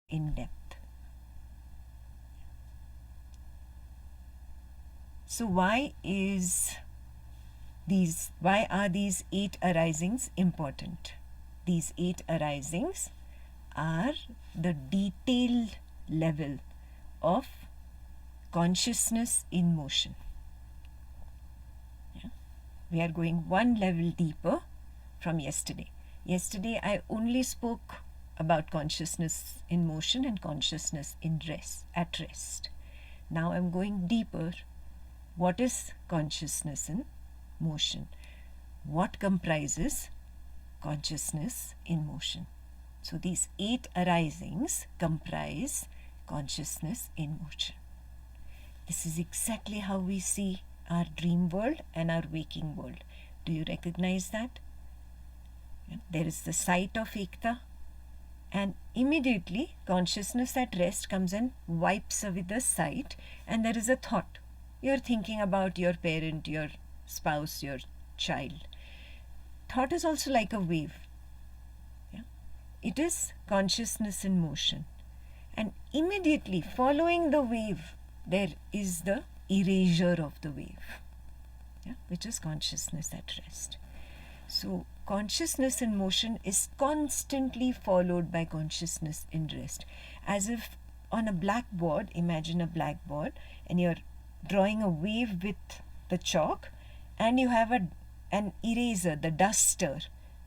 in depth. So why are these 8 arisings important? These 8 arisings are the detailed level of consciousness in motion. Yeah? We are going one level deeper from yesterday. Yesterday I only spoke about consciousness in motion and consciousness in rest, at rest. Now I'm going deeper. What is consciousness in motion? What comprises consciousness in motion? So these 8 arisings comprise consciousness in motion. This is exactly how we see our dream world and our waking world. Do you recognize that? There is the sight of Ekta, and immediately consciousness at rest comes and wipes away the sight, and there is a thought. You're thinking about your parent, your spouse, your child. Thought is also like a wave. Yeah? It is consciousness in motion. And immediately following the wave, there is the erasure of the wave, yeah? Which is consciousness at rest. So consciousness in motion is constantly followed by consciousness in rest. As if on a blackboard, imagine a blackboard, and you're drawing a wave with the chalk, and you have an eraser, the duster,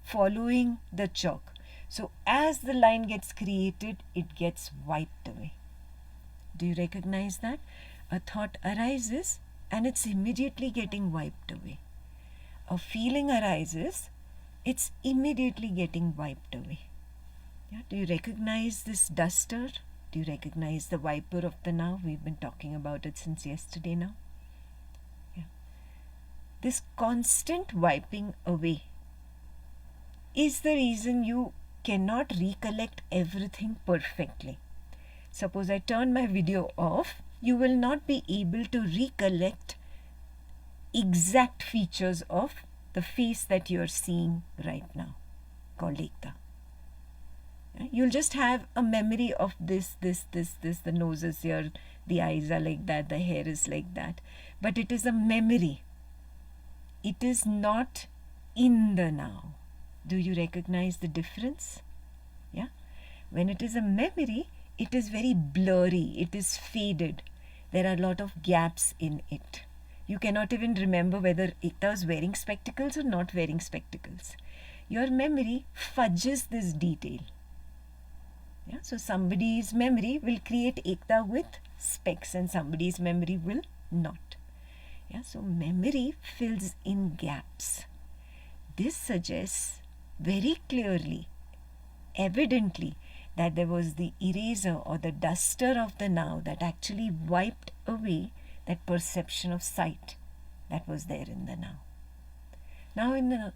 following the chalk. So as the line gets created, it gets wiped away. Do you recognize that? A thought arises and it's immediately getting wiped away. A feeling arises, it's immediately getting wiped away. Yeah? Do you recognize this duster? Do you recognize the wiper of the now? We've been talking about it since yesterday now. Yeah. This constant wiping away is the reason you cannot recollect everything perfectly. Suppose I turn my video off, you will not be able to recollect exact features of the face that you are seeing right now, called Ekta. You'll just have a memory of this, the nose is here, the eyes are like that, the hair is like that. But it is a memory. It is not in the now. Do you recognize the difference? Yeah. When it is a memory, it is very blurry, it is faded. There are a lot of gaps in it. You cannot even remember whether Ekta is wearing spectacles or not wearing spectacles. Your memory fudges this detail. Yeah? So somebody's memory will create Ekta with specs and somebody's memory will not. Yeah? So memory fills in gaps. This suggests very clearly, evidently, that there was the eraser or the duster of the now that actually wiped away that perception of sight that was there in the now. Now in the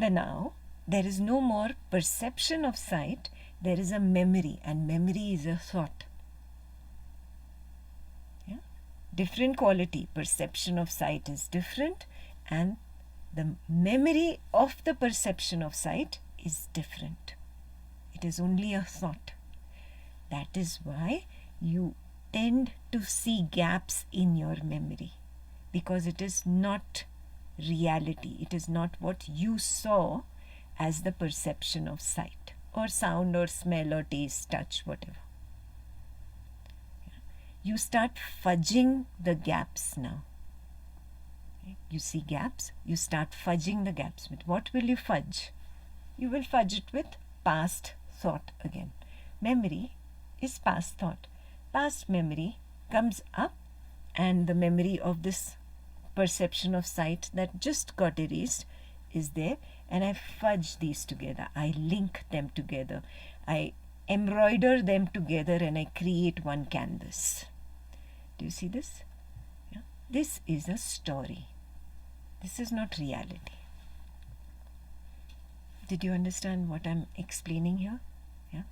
now, there is no more perception of sight, there is a memory, and memory is a thought. Yeah? Different quality, perception of sight is different, and the memory of the perception of sight is different. It is only a thought. That is why you tend to see gaps in your memory, because it is not reality. It is not what you saw as the perception of sight or sound or smell or taste, touch, whatever. You start fudging the gaps now. You see gaps, you start fudging the gaps. With what will you fudge? You will fudge it with past thought again. Memory is past thought. Past memory comes up, and the memory of this perception of sight that just got erased is there, and I fudge these together. I link them together. I embroider them together and I create one canvas. Do you see this? Yeah? This is a story. This is not reality. Did you understand what I'm explaining here? Yeah?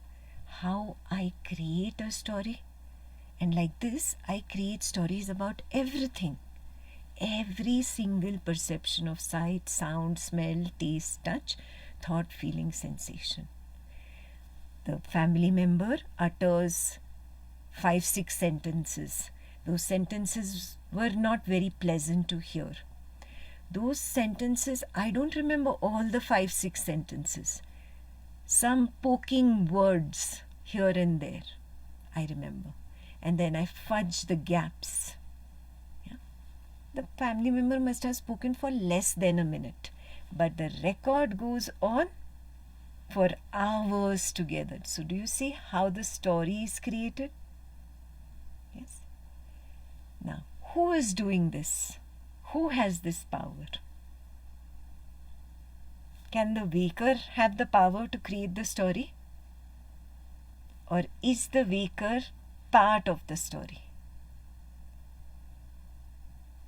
How I create a story. And like this, I create stories about everything. Every single perception of sight, sound, smell, taste, touch, thought, feeling, sensation. The family member utters 5-6 sentences. Those sentences were not very pleasant to hear. Those sentences, I don't remember all the 5-6 sentences. Some poking words here and there, I remember. And then I fudge the gaps. Yeah? The family member must have spoken for less than a minute. But the record goes on for hours together. So do you see how the story is created? Yes. Now, who is doing this? Who has this power? Can the waker have the power to create the story? Or is the waker part of the story?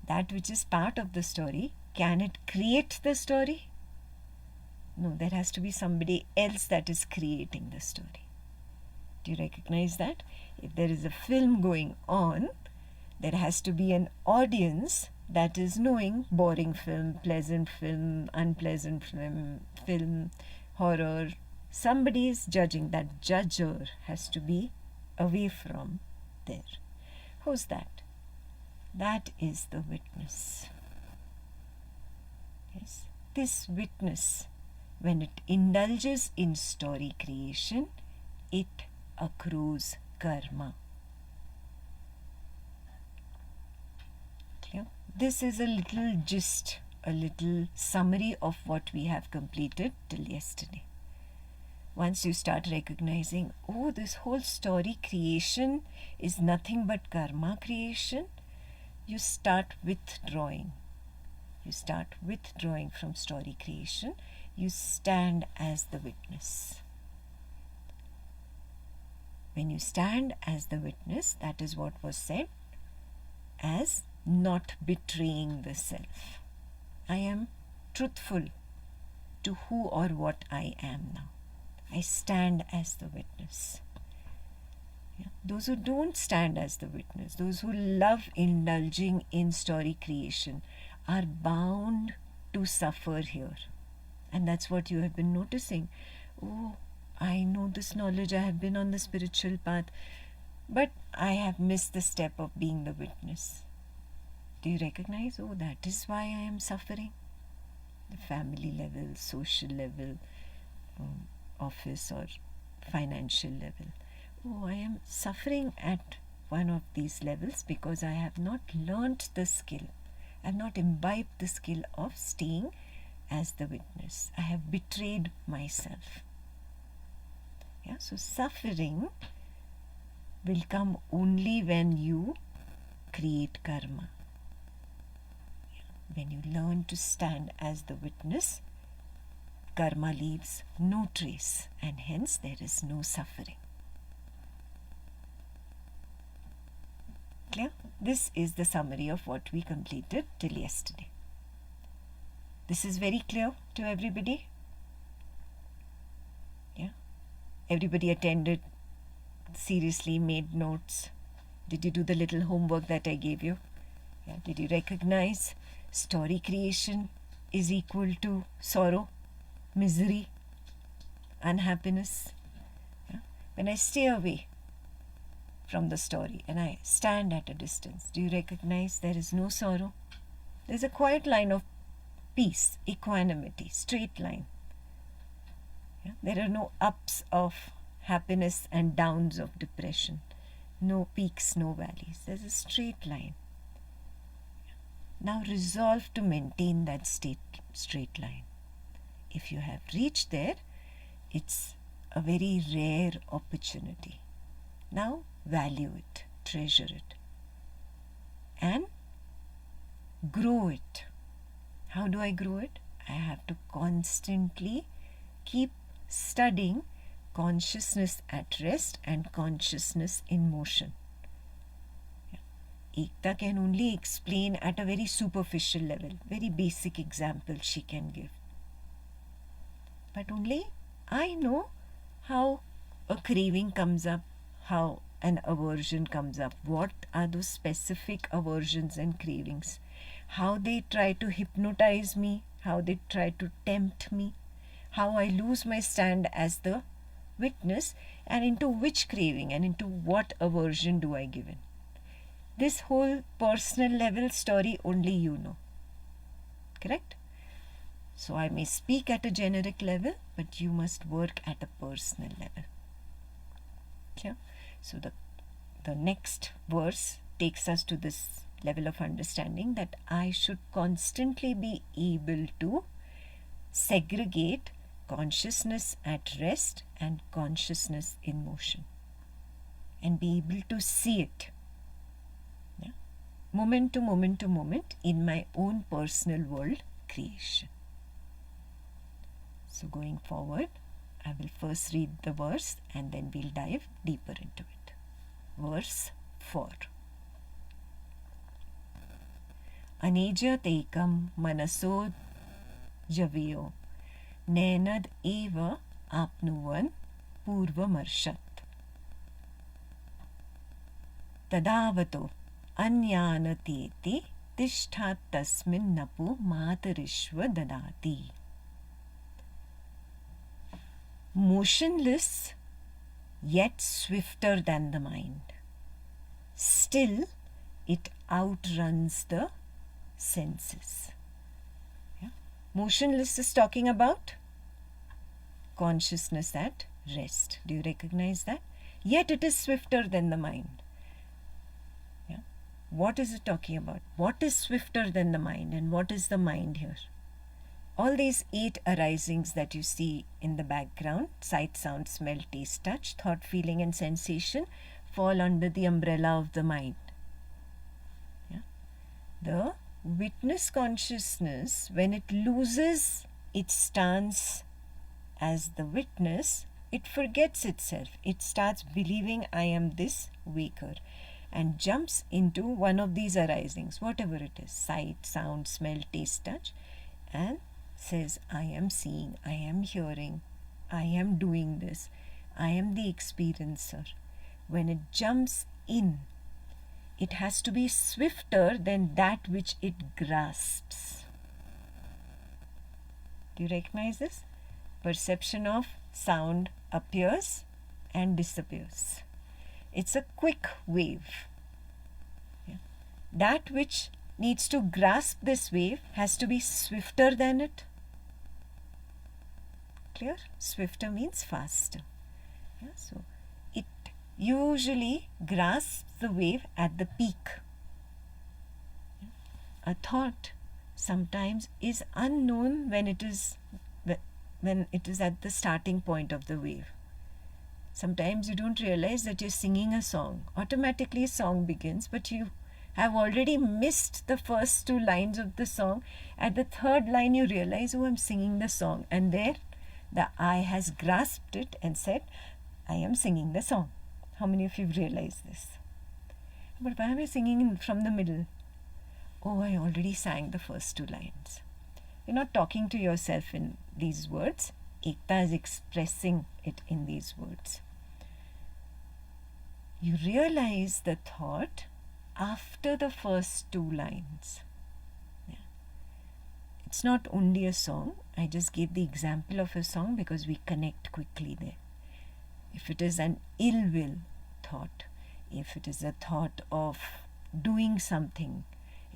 That which is part of the story, can it create the story? No, there has to be somebody else that is creating the story. Do you recognize that? If there is a film going on, there has to be an audience that is knowing boring film, pleasant film, unpleasant film, horror. Somebody is judging. That judger has to be away from there. Who's that? That is the witness. Yes, this witness, when it indulges in story creation, it accrues karma. Clear? This is a little gist, a little summary of what we have completed till yesterday. Once you start recognizing, oh, this whole story creation is nothing but karma creation, you start withdrawing. You start withdrawing from story creation. You stand as the witness. When you stand as the witness, that is what was said as not betraying the self. I am truthful to who or what I am now. I stand as the witness. Yeah. Those who don't stand as the witness, those who love indulging in story creation, are bound to suffer here. And that's what you have been noticing. Oh, I know this knowledge, I have been on the spiritual path, but I have missed the step of being the witness. Do you recognize? Oh, that is why I am suffering. The family level, social level, office or financial level. Oh, I am suffering at one of these levels because I have not learnt the skill. I have not imbibed the skill of staying as the witness. I have betrayed myself. Yeah, so suffering will come only when you create karma. Yeah. When you learn to stand as the witness, karma leaves no trace, and hence there is no suffering. Clear? This is the summary of what we completed till yesterday. This is very clear to everybody? Yeah? Everybody attended, seriously made notes. Did you do the little homework that I gave you? Yeah? Did you recognize story creation is equal to sorrow, misery, unhappiness? Yeah? When I stay away from the story and I stand at a distance, do you recognize there is no sorrow? There is a quiet line of peace, equanimity, straight line. Yeah? There are no ups of happiness and downs of depression, no peaks, no valleys. There's a straight line. Now resolve to maintain that straight line. If you have reached there, it's a very rare opportunity. Now value it, treasure it, and grow it. How do I grow it? I have to constantly keep studying consciousness at rest and consciousness in motion. Ekta can only explain at a very superficial level, very basic example she can give. But only I know how a craving comes up, how an aversion comes up, what are those specific aversions and cravings, how they try to hypnotize me, how they try to tempt me, how I lose my stand as the witness, and into which craving and into what aversion do I give in. This whole personal level story only you know. Correct? So I may speak at a generic level, but you must work at a personal level. Yeah? So the next verse takes us to this level of understanding that I should constantly be able to segregate consciousness at rest and consciousness in motion, and be able to see it, yeah, moment to moment to moment in my own personal world creation. So going forward, I will first read the verse and then we'll dive deeper into it. Verse 4. Anejyatekam manaso javiyo nenad eva apnuvan purvamarshat tadavato anyanateti tishthat tasmin napu matarishva dadati. Motionless yet swifter than the mind, still it outruns the senses. Yeah? Motionless is talking about consciousness at rest. Do you recognize that? Yet it is swifter than the mind. Yeah? What is it talking about? What is swifter than the mind, and what is the mind here? All these 8 arisings that you see in the background, sight, sound, smell, taste, touch, thought, feeling and sensation, fall under the umbrella of the mind. Yeah? The witness consciousness, when it loses its stance as the witness, it forgets itself. It starts believing I am this waker and jumps into one of these arisings, whatever it is, sight, sound, smell, taste, touch, and says, I am seeing, I am hearing, I am doing this, I am the experiencer. When it jumps in, it has to be swifter than that which it grasps. Do you recognize this? Perception of sound appears and disappears. It's a quick wave. Yeah. That which needs to grasp this wave has to be swifter than it. Clear? Swifter means faster. Yeah, so it usually grasps the wave at the peak. Yeah. A thought sometimes is unknown when it is at the starting point of the wave. Sometimes you don't realize that you're singing a song. Automatically a song begins, but you have already missed the first 2 lines of the song. At the 3rd line you realize, oh, I'm singing the song. And there the I has grasped it and said, I am singing the song. How many of you realize this? But why am I singing from the middle? Oh, I already sang the first 2 lines. You're not talking to yourself in these words. Ekta is expressing it in these words. You realize the thought after the first 2 lines. Yeah. It's not only a song. I just gave the example of a song because we connect quickly there. If it is an ill will thought, if it is a thought of doing something,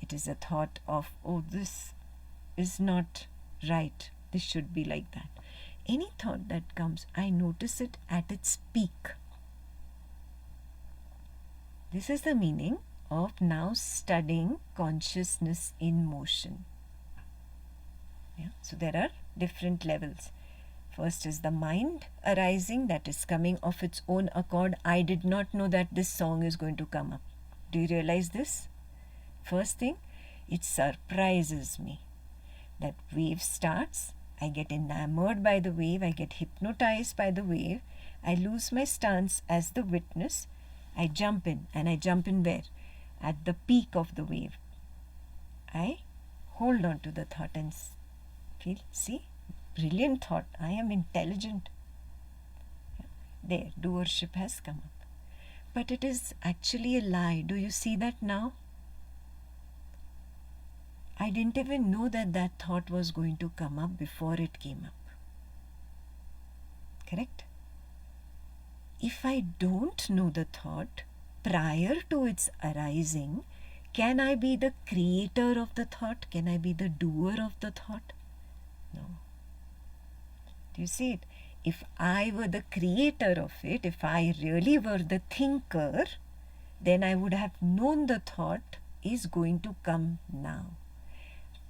it is a thought of, oh, this is not right, this should be like that. Any thought that comes, I notice it at its peak. This is the meaning of now studying consciousness in motion. Yeah? So there are different levels. First is the mind arising, that is coming of its own accord. I did not know that this song is going to come up. Do you realize this? First thing, it surprises me. That wave starts, I get enamored by the wave, I get hypnotized by the wave, I lose my stance as the witness, I jump in, and I jump in where? At the peak of the wave. I hold on to the thought and feel, see, brilliant thought, I am intelligent. There, doership has come up. But it is actually a lie. Do you see that now? I didn't even know that that thought was going to come up before it came up. Correct? if I don't know the thought prior to its arising, can I be the creator of the thought? Can I be the doer of the thought? No. Do you see it? If I were the creator of it, if I really were the thinker, then I would have known the thought is going to come now.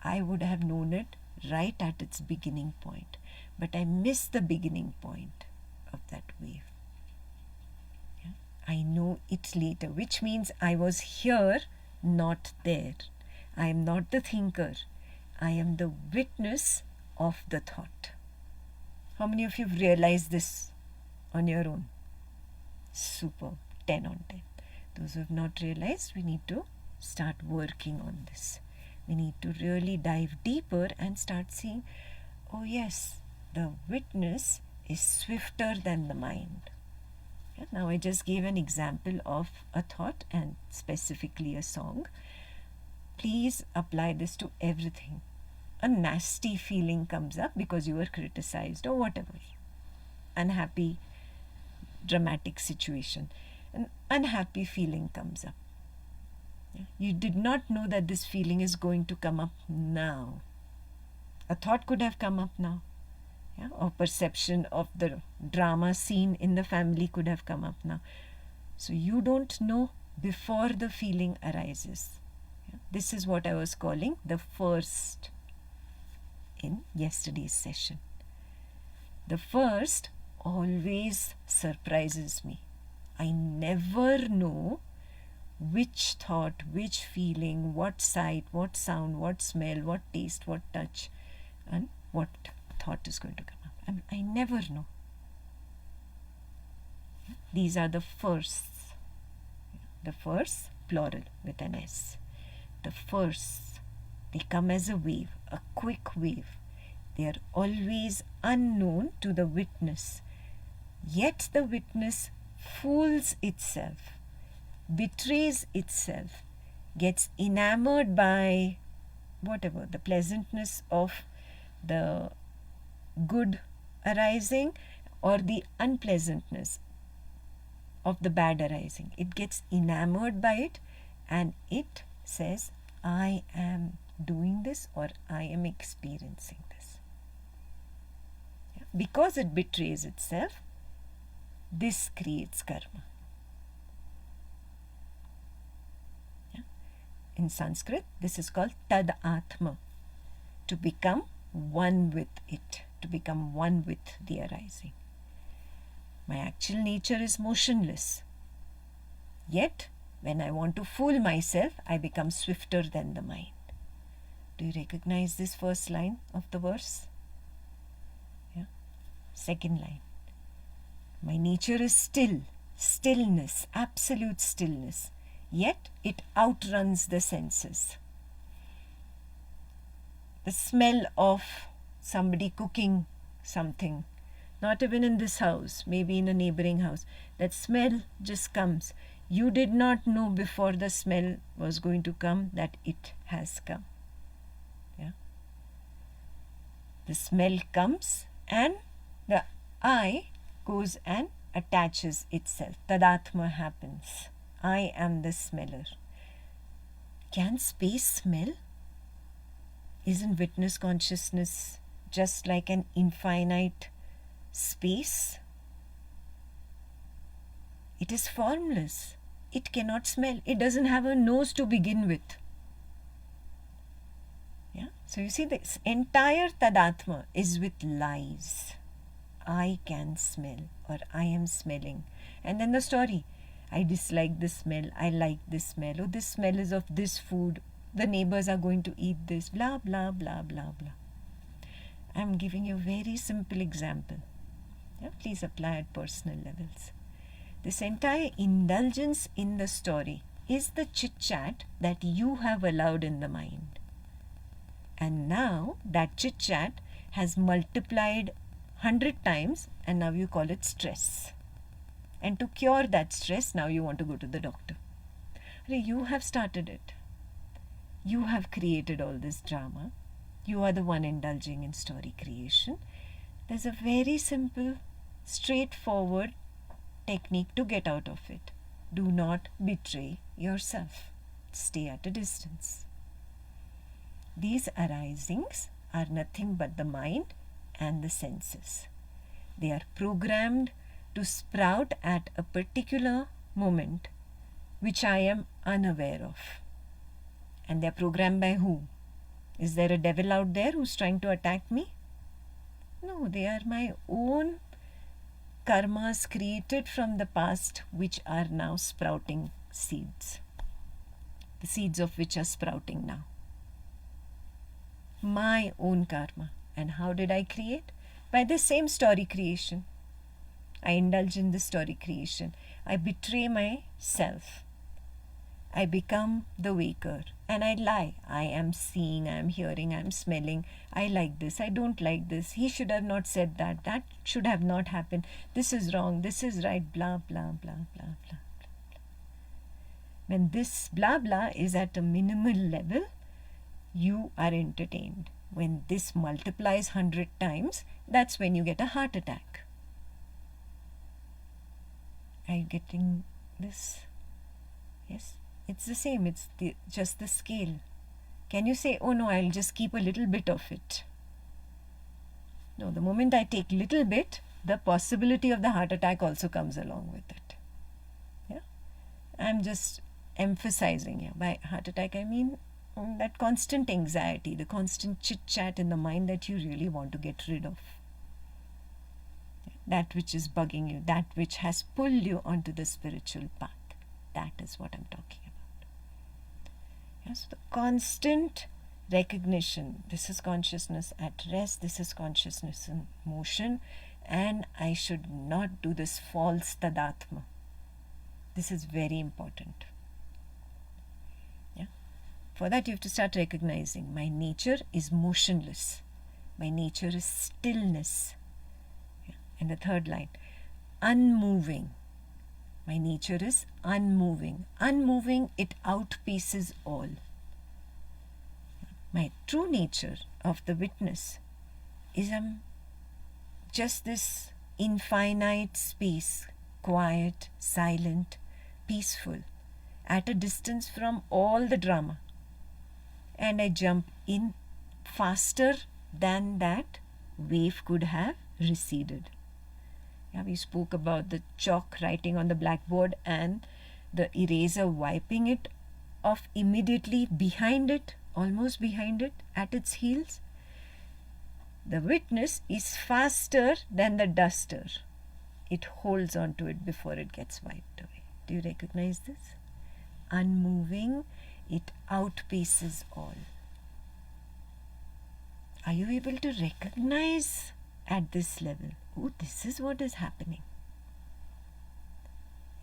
I would have known it right at its beginning point. But I missed the beginning point of that wave. Yeah? I know it later, which means I was here, not there. I am not the thinker. I am the witness of the thought. How many of you have realized this on your own? Super. 10 on 10. Those who have not realized, we need to start working on this. We need to really dive deeper and start seeing, oh yes, the witness is swifter than the mind. Yeah, now I just gave an example of a thought and specifically a song. Please apply this to everything. A nasty feeling comes up because you were criticized or whatever. Unhappy, dramatic situation. An unhappy feeling comes up. Yeah? You did not know that this feeling is going to come up now. A thought could have come up now. Yeah? Or perception of the drama scene in the family could have come up now. So you don't know before the feeling arises. Yeah? This is what I was calling the first in yesterday's session. The first always surprises me. I never know which thought, which feeling, what sight, what sound, what smell, what taste, what touch, and what thought is going to come up. I never know. These are the firsts. The firsts, plural with an S. The firsts, they come as a wave, a quick wave. They are always unknown to the witness. Yet the witness fools itself, betrays itself, gets enamored by whatever, the pleasantness of the good arising or the unpleasantness of the bad arising. It gets enamored by it and it says, I am doing this or I am experiencing this. Yeah? Because it betrays itself, this creates karma. Yeah? In Sanskrit, this is called tad atma, to become one with it, to become one with the arising. My actual nature is motionless. Yet, when I want to fool myself, I become swifter than the mind. Do you recognize this first line of the verse? Yeah. Second line. My nature is still, stillness, absolute stillness. Yet, it outruns the senses. The smell of somebody cooking something, not even in this house, maybe in a neighboring house, that smell just comes. You did not know before the smell was going to come that it has come. Yeah? The smell comes and the I goes and attaches itself. Tadatma happens. I am the smeller. Can space smell? Isn't witness consciousness just like an infinite space? It is formless. It cannot smell. It doesn't have a nose to begin with. Yeah? So you see, this entire Tadatma is with lies. I can smell or I am smelling. And then the story. I dislike this smell. I like this smell. Oh, this smell is of this food. The neighbors are going to eat this. Blah, blah, blah, blah, blah. I'm giving you a very simple example. Yeah? Please apply at personal levels. This entire indulgence in the story is the chit-chat that you have allowed in the mind. And now that chit-chat has multiplied 100 times and now you call it stress. And to cure that stress, now you want to go to the doctor. You have started it. You have created all this drama. You are the one indulging in story creation. There's a very simple, straightforward technique to get out of it. Do not betray yourself. Stay at a distance. These arisings are nothing but the mind and the senses. They are programmed to sprout at a particular moment which I am unaware of. And they are programmed by who? Is there a devil out there who's trying to attack me? No, they are my own karmas created from the past which are now sprouting seeds. The seeds of which are sprouting now. My own karma. And how did I create? By the same story creation. I indulge in the story creation. I betray myself. I become the waker and I lie. I am seeing, I am hearing, I am smelling. I like this, I don't like this. He should have not said that. That should have not happened. This is wrong, this is right, blah, blah, blah, blah, blah, blah. When this blah, blah is at a minimal level, you are entertained. When this multiplies 100 times, that's when you get a heart attack. Are you getting this? Yes? It's the same. It's just the scale. Can you say, oh no, I'll just keep a little bit of it? No, the moment I take little bit, the possibility of the heart attack also comes along with it. Yeah? I'm just emphasizing here. By heart attack, I mean that constant anxiety, the constant chit-chat in the mind that you really want to get rid of. That which is bugging you, that which has pulled you onto the spiritual path. That is what I'm talking about. Yes, the constant recognition. This is consciousness at rest, this is consciousness in motion, and I should not do this false tadatma. This is very important. Yeah. For that you have to start recognizing my nature is motionless. My nature is stillness. Yeah. And the third line, unmoving. My nature is unmoving. Unmoving, it outpaces all. My true nature of the witness is just this infinite space, quiet, silent, peaceful, at a distance from all the drama. And I jump in faster than that wave could have receded. Yeah, we spoke about the chalk writing on the blackboard and the eraser wiping it off immediately behind it, almost behind it, at its heels. The witness is faster than the duster. It holds on to it before it gets wiped away. Do you recognize this? Unmoving, it outpaces all. Are you able to recognize at this level? Oh, this is what is happening.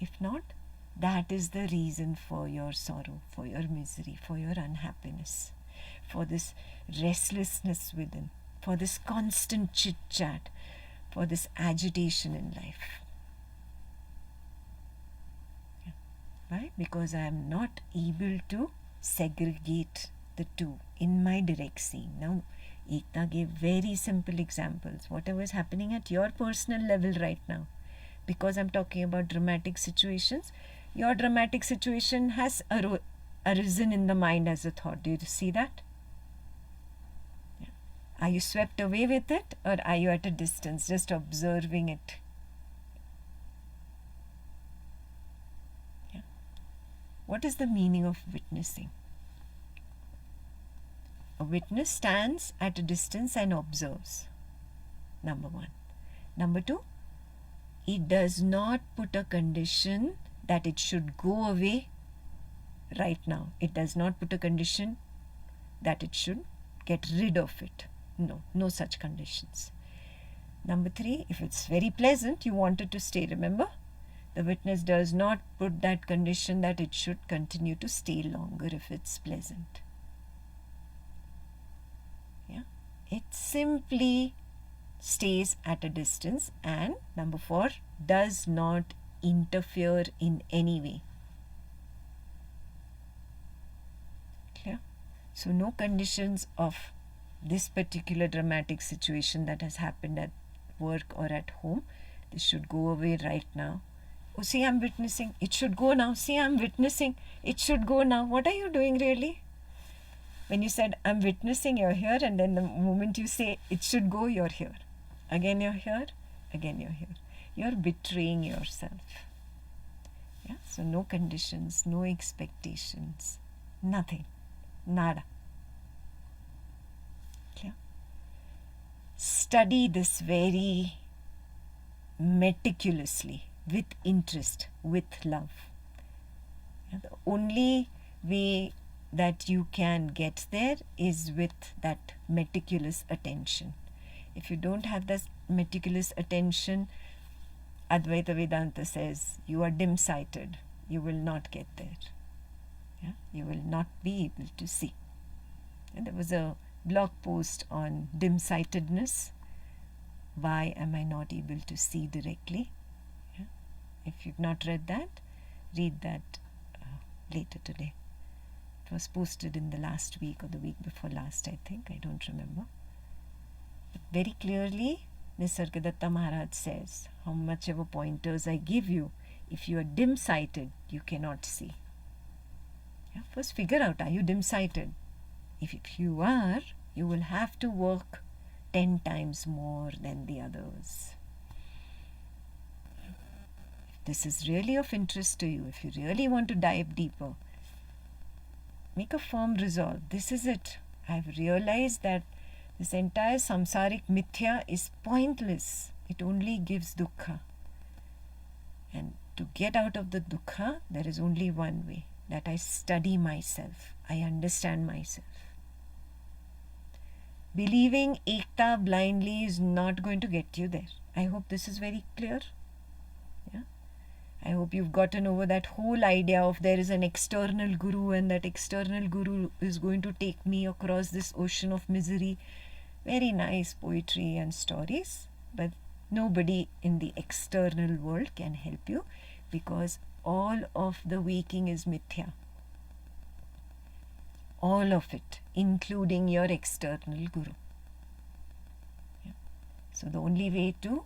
If not, that is the reason for your sorrow, for your misery, for your unhappiness, for this restlessness within, for this constant chit-chat, for this agitation in life. Yeah. Why? Because I am not able to segregate the two in my direct seeing. Now, Ekta gave very simple examples. Whatever is happening at your personal level right now, because I'm talking about dramatic situations, your dramatic situation has arisen in the mind as a thought. Do you see that? Yeah. Are you swept away with it, or are you at a distance just observing it? Yeah. What is the meaning of witnessing? A witness stands at a distance and observes. Number one. Number two, it does not put a condition that it should go away right now. It does not put a condition that it should get rid of it. No, no such conditions. Number three, if it's very pleasant, you want it to stay. Remember, the witness does not put that condition that it should continue to stay longer if it's pleasant. Yeah, it simply stays at a distance, and number four, does not interfere in any way. Clear? So no conditions of this particular dramatic situation that has happened at work or at home. This should go away right now. Oh, see, I'm witnessing. It should go now. See, I'm witnessing. It should go now. What are you doing really? When you said, I'm witnessing, you're here, and then the moment you say, it should go, you're here. Again, you're here. Again, you're here. You're betraying yourself. Yeah? So, no conditions, no expectations, nothing. Nada. Yeah? Study this very meticulously, with interest, with love. Yeah? The only way that you can get there is with that meticulous attention. If you don't have that meticulous attention, Advaita Vedanta says you are dim-sighted. You will not get there. Yeah? You will not be able to see. And there was a blog post on dim-sightedness. Why am I not able to see directly? Yeah? If you've not read that, read that later today. It was posted in the last week or the week before last, I think. I don't remember. But very clearly, Nisargadatta Maharaj says, how much ever pointers I give you, if you are dim-sighted, you cannot see. Yeah? First figure out, are you dim-sighted? If you are, you will have to work 10 times more than the others. If this is really of interest to you, if you really want to dive deeper, make a firm resolve. This is it. I've realized that this entire samsaric mithya is pointless. It only gives dukkha. And to get out of the dukkha, there is only one way, that I study myself. I understand myself. Believing Ekta blindly is not going to get you there. I hope this is very clear. Yeah? I hope you've gotten over that whole idea of there is an external guru and that external guru is going to take me across this ocean of misery. Very nice poetry and stories, but nobody in the external world can help you because all of the waking is mithya. All of it, including your external guru. Yeah. So the only way to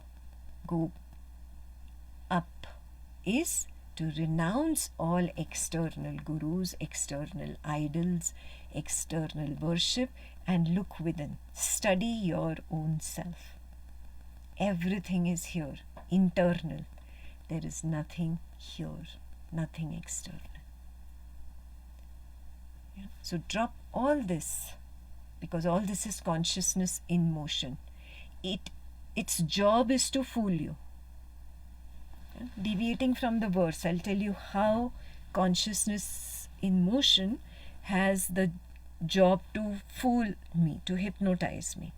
go up is to renounce all external gurus, external idols, external worship, and look within. Study your own self. Everything is here, internal. There is nothing here, nothing external. Yeah. So drop all this, because all this is consciousness in motion. Its job is to fool you. Yeah. Deviating from the verse, I'll tell you how consciousness in motion has the job to fool me, to hypnotize me.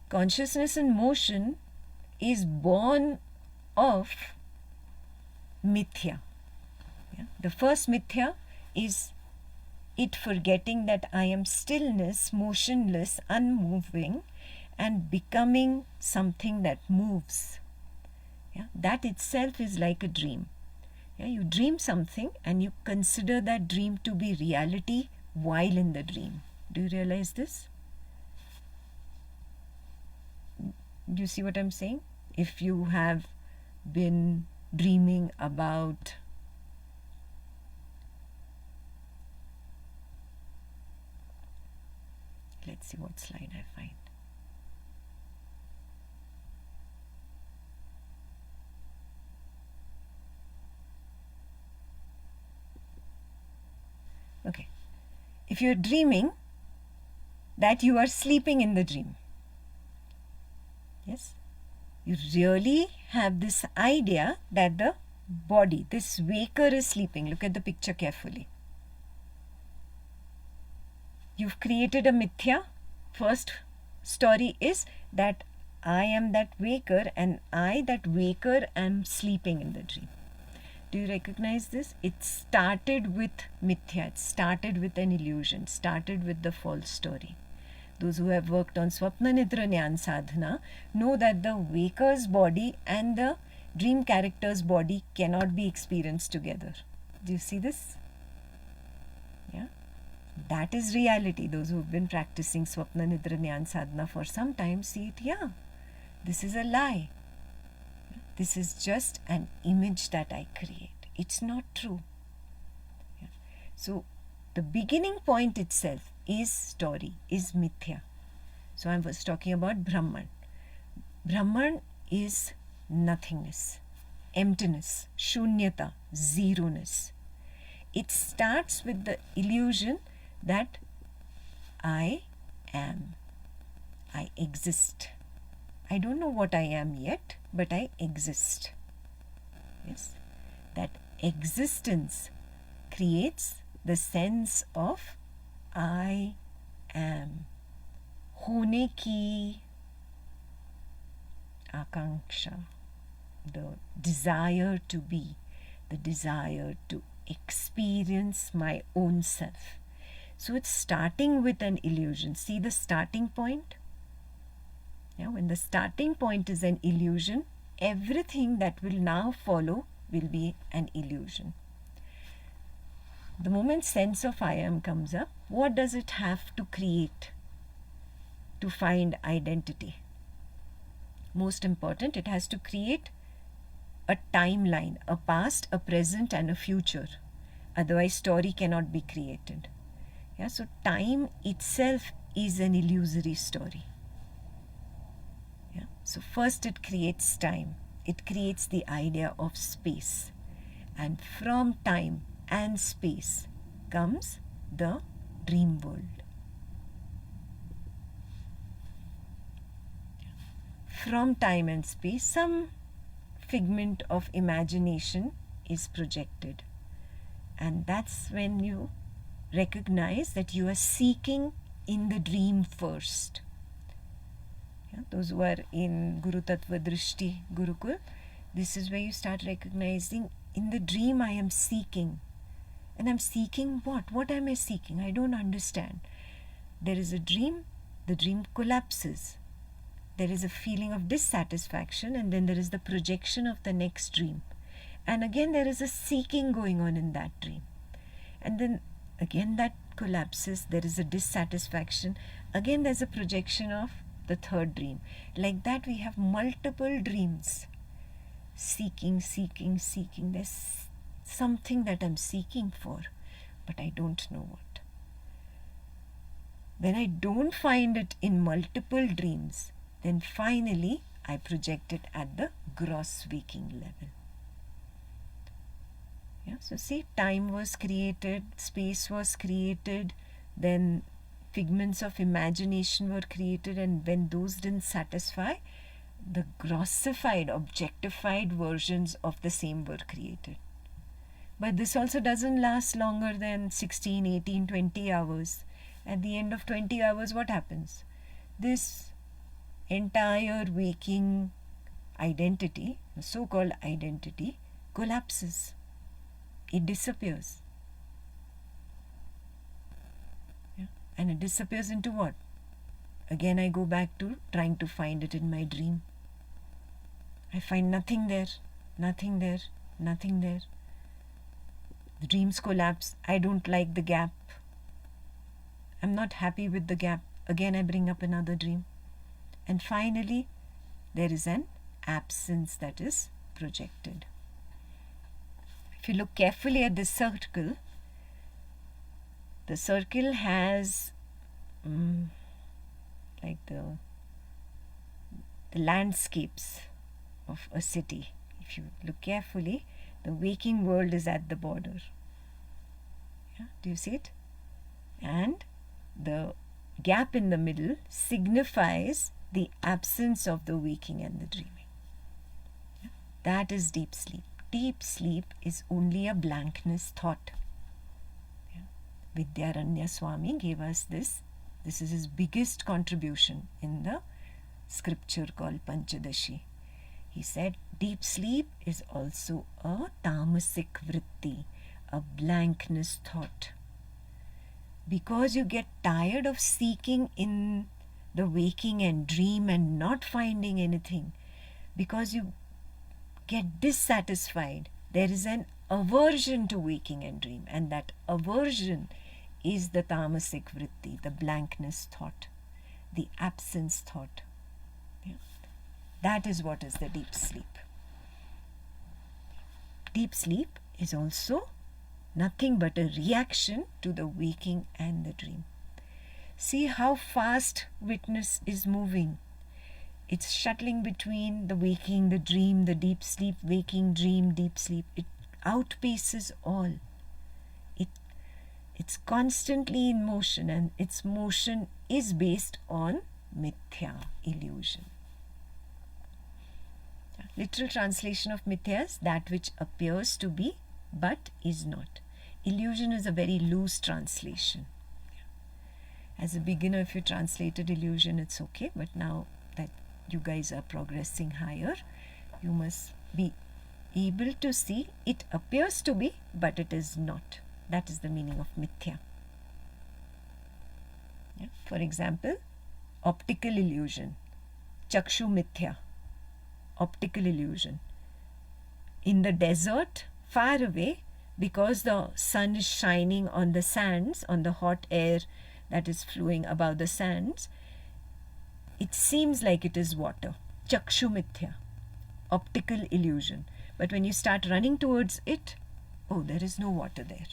Consciousness in motion is born of mithya. Yeah? The first mithya is it forgetting that I am stillness, motionless, unmoving, and becoming something that moves. Yeah? That itself is like a dream. Yeah? You dream something and you consider that dream to be reality while in the dream. Do you realize this? Do you see what I'm saying? If you have been dreaming about let's see what slide I find. Okay. If you're dreaming that you are sleeping in the dream, yes, you really have this idea that the body, this waker, is sleeping. Look at the picture carefully. You've created a mithya. First story is that I am that waker and I, that waker, am sleeping in the dream. Do you recognize this? It started with mithya. It started with an illusion, started with the false story. Those who have worked on Swapna Nidra Jnana Sadhana know that the waker's body and the dream character's body cannot be experienced together. Do you see this? Yeah. That is reality. Those who have been practicing Swapna Nidra Jnana Sadhana for some time see it, yeah, this is a lie. This is just an image that I create. It's not true. Yeah. So the beginning point itself is story, is mithya. So I was talking about Brahman. Brahman is nothingness, emptiness, shunyata, zeroness. It starts with the illusion that I am, I exist. I don't know what I am yet, but I exist. Yes, that existence creates the sense of I am. Hone ki akanksha, the desire to be, the desire to experience my own self. So it's starting with an illusion. See the starting point? Yeah, when the starting point is an illusion, everything that will now follow will be an illusion. The moment sense of I am comes up, what does it have to create to find identity? Most important, it has to create a timeline, a past, a present and a future. Otherwise, story cannot be created. Yeah, so time itself is an illusory story. Yeah, so first it creates time. It creates the idea of space. And from time and space comes the dream world. From time and space, some figment of imagination is projected. And that's when you recognize that you are seeking in the dream first. Yeah, those who are in Guru Tattva Drishti Gurukul, this is where you start recognizing in the dream I am seeking. And I'm seeking what? What am I seeking? I don't understand. There is a dream, the dream collapses. There is a feeling of dissatisfaction, and then there is the projection of the next dream. And again there is a seeking going on in that dream. And then again that collapses, there is a dissatisfaction. Again there's a projection of the third dream. Like that we have multiple dreams. Seeking, seeking, seeking. There's something that I'm seeking for, but I don't know what. When I don't find it in multiple dreams, then finally I project it at the gross waking level. Yeah, so see, time was created, space was created, then figments of imagination were created, and when those didn't satisfy, the grossified, objectified versions of the same were created. But this also doesn't last longer than 16, 18, 20 hours. At the end of 20 hours, what happens? This entire waking identity, the so-called identity, collapses. It disappears. Yeah. And it disappears into what? Again I go back to trying to find it in my dream. I find nothing there, nothing there, nothing there. The dreams collapse. I don't like the gap. I'm not happy with the gap. Again I bring up another dream. And finally, there is an absence that is projected. If you look carefully at this circle, the circle has like the landscapes of a city. If you look carefully, the waking world is at the border. Yeah, do you see it? And the gap in the middle signifies the absence of the waking and the dreaming. Yeah? That is deep sleep. Deep sleep is only a blankness thought. Yeah? Vidyaranya Swami gave us this. This is his biggest contribution in the scripture called Panchadashi. He said deep sleep is also a tamasic vritti, a blankness thought. Because you get tired of seeking in the waking and dream and not finding anything, because you get dissatisfied, there is an aversion to waking and dream, and that aversion is the tamasic vritti, the blankness thought, the absence thought. Yeah. That is what is the deep sleep. Deep sleep is also nothing but a reaction to the waking and the dream. See how fast witness is moving. It's shuttling between the waking, the dream, the deep sleep, waking, dream, deep sleep. It outpaces all. It's constantly in motion, and its motion is based on mithya, illusion. Literal translation of mithya is that which appears to be but is not. Illusion is a very loose translation. As a beginner, if you translated illusion, it's okay, but now that you guys are progressing higher, you must be able to see it appears to be but it is not. That is the meaning of mithya. For example, optical illusion, chakshu mithya, optical illusion. In the desert, far away, because the sun is shining on the sands, on the hot air that is flowing above the sands, it seems like it is water. Chakshu mithya, optical illusion. But when you start running towards it, oh, there is no water there.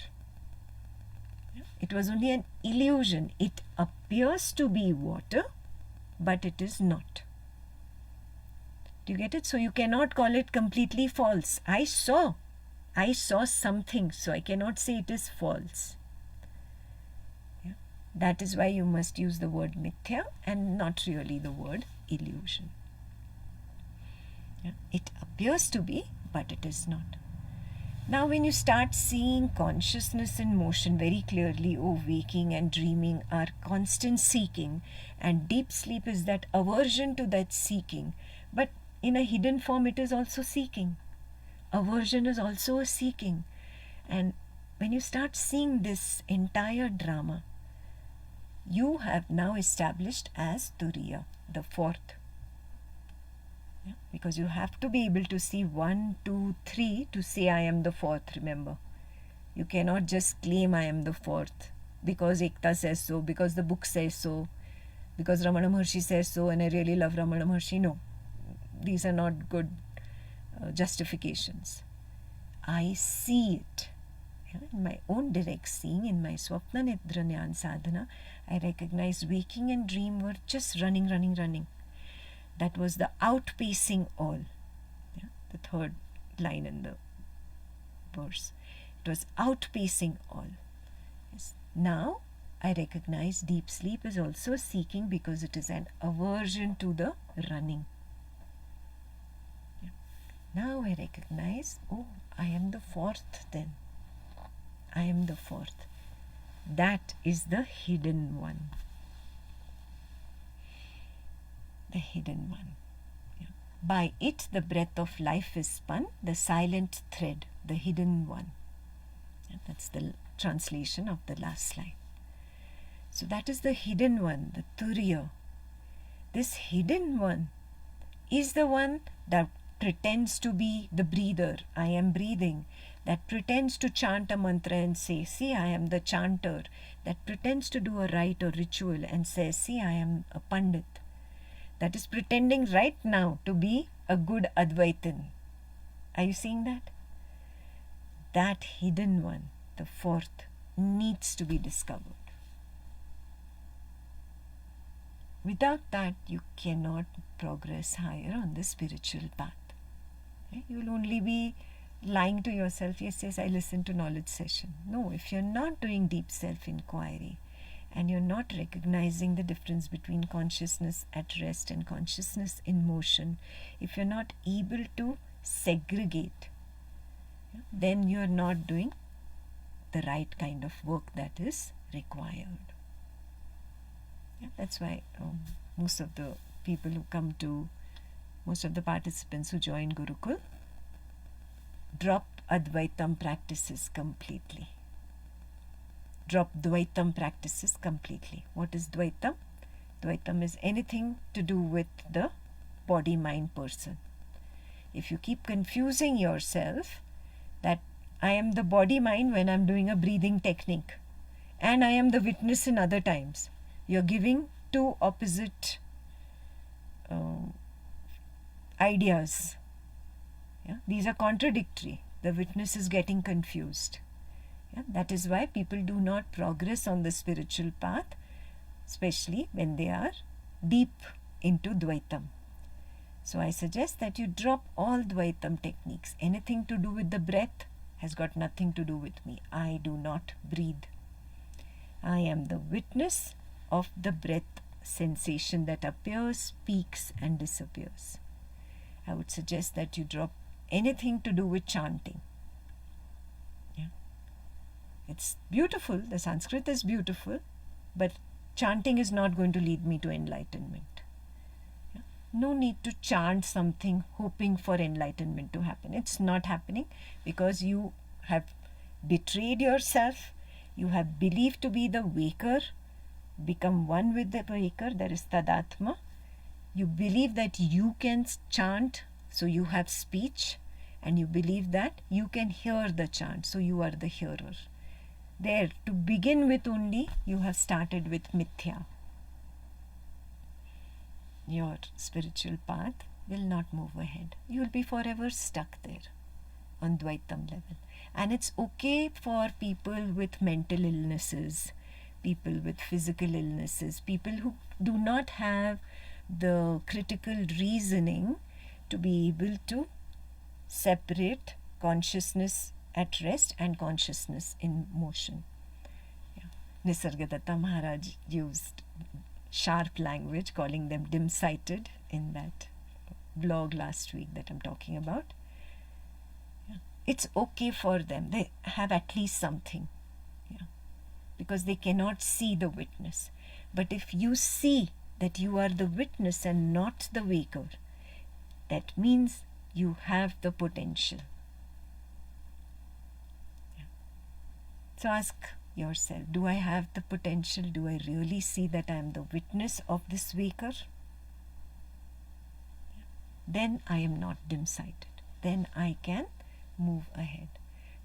It was only an illusion. It appears to be water, but it is not. Do you get it? So you cannot call it completely false. I saw something, so I cannot say it is false. That is why you must use the word mithya and not really the word illusion. It appears to be, but it is not. Now when you start seeing consciousness in motion very clearly, oh, waking and dreaming are constant seeking, and deep sleep is that aversion to that seeking, but in a hidden form it is also seeking. Aversion is also a seeking. And when you start seeing this entire drama, you have now established as Turiya, the fourth. Because you have to be able to see 1, 2, 3 to say I am the fourth, remember. You cannot just claim I am the fourth because Ekta says so, because the book says so, because Ramana Maharshi says so and I really love Ramana Maharshi. No, these are not good justifications. I see it. In my own direct seeing, in my Swapna Nidra Jnana Sadhana, I recognize waking and dream were just running. That was the outpacing all. The third line in the verse. It was outpacing all. Yes. Now I recognize deep sleep is also seeking because it is an aversion to the running. Now I recognize, oh, I am the fourth then. I am the fourth. That is the hidden one. The hidden one. By it the breath of life is spun, the silent thread, the hidden one. That's the translation of the last line. So that is the hidden one, the Turiya. This hidden one is the one that pretends to be the breather. I am breathing. That pretends to chant a mantra and say, see, I am the chanter. That pretends to do a rite or ritual and says, see, I am a pandit. That is pretending right now to be a good Advaitin. Are you seeing that? That hidden one, the fourth, needs to be discovered. Without that, you cannot progress higher on the spiritual path. You will only be lying to yourself. Yes, I listen to knowledge session. No, if you're not doing deep self-inquiry and you're not recognizing the difference between consciousness at rest and consciousness in motion, if you're not able to segregate, then you're not doing the right kind of work that is required. That's why most of the people who come to, most of the participants who join Gurukul drop Advaitam practices completely. Drop Dvaitam practices completely. What is Dvaitam? Dvaitam is anything to do with the body-mind person. If you keep confusing yourself that I am the body-mind when I'm doing a breathing technique and I am the witness in other times, you're giving two opposite ideas. These are contradictory. The witness is getting confused. Yeah? That is why people do not progress on the spiritual path, especially when they are deep into Dvaitam. So I suggest that you drop all Dvaitam techniques. Anything to do with the breath has got nothing to do with me. I do not breathe. I am the witness of the breath sensation that appears, speaks and disappears. I would suggest that you drop anything to do with chanting. Yeah. It's beautiful, the Sanskrit is beautiful, but chanting is not going to lead me to enlightenment. Yeah. No need to chant something hoping for enlightenment to happen. It's not happening because you have betrayed yourself, you have believed to be the waker, become one with the waker, there is Tadatma. You believe that you can chant, so you have speech, and you believe that you can hear the chant, so you are the hearer. There, to begin with only, you have started with mithya. Your spiritual path will not move ahead. You will be forever stuck there on Dvaitam level. And it's okay for people with mental illnesses, people with physical illnesses, people who do not have the critical reasoning to be able to separate consciousness at rest and consciousness in motion. Yeah. Nisargadatta Maharaj used sharp language, calling them dim-sighted in that blog last week that I'm talking about. Yeah. It's okay for them. They have at least something. Yeah. Because they cannot see the witness. But if you see that you are the witness and not the waker, that means you have the potential. Yeah. So ask yourself, do I have the potential? Do I really see that I am the witness of this waker? Yeah. Then I am not dim-sighted. Then I can move ahead.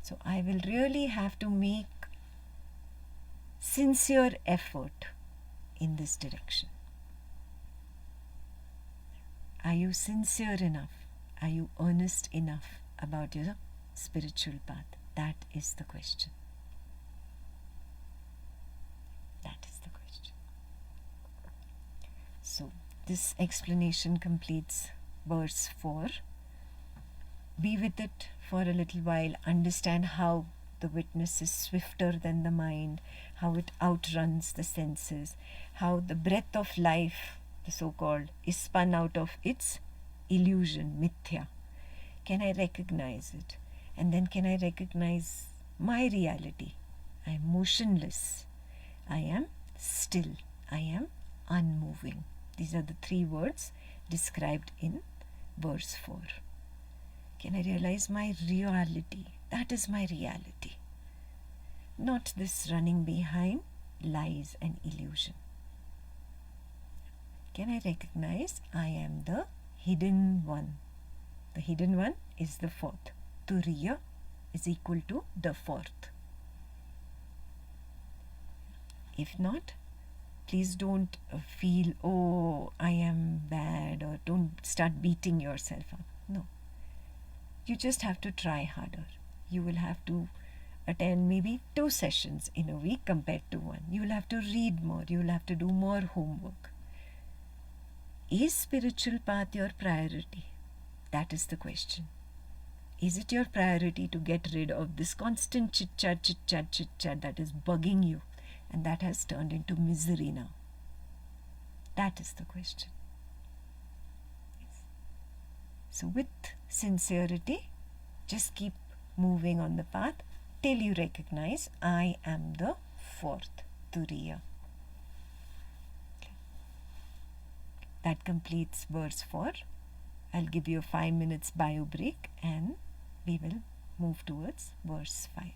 So I will really have to make sincere effort in this direction. Are you sincere enough? Are you earnest enough about your spiritual path? That is the question. That is the question. So, this explanation completes verse 4. Be with it for a little while. Understand how the witness is swifter than the mind, how it outruns the senses, how the breath of life, the so-called, is spun out of its illusion, mithya. Can I recognize it? And then can I recognize my reality? I am motionless. I am still. I am unmoving. These are the 3 words described in verse 4. Can I realize my reality? That is my reality. Not this running behind lies and illusion. Can I recognize I am the hidden one? The hidden one is the 4th. Turiya is equal to the 4th. If not, please don't feel, oh, I am bad, or don't start beating yourself up. No. You just have to try harder. You will have to attend maybe 2 sessions in a week compared to 1. You will have to read more. You will have to do more homework. Is spiritual path your priority? That is the question. Is it your priority to get rid of this constant chit-chat that is bugging you and that has turned into misery now? That is the question. Yes. So with sincerity, just keep moving on the path till you recognize I am the 4th, Turiya. That completes verse 4. I'll give you a 5 minutes bio break and we will move towards verse 5.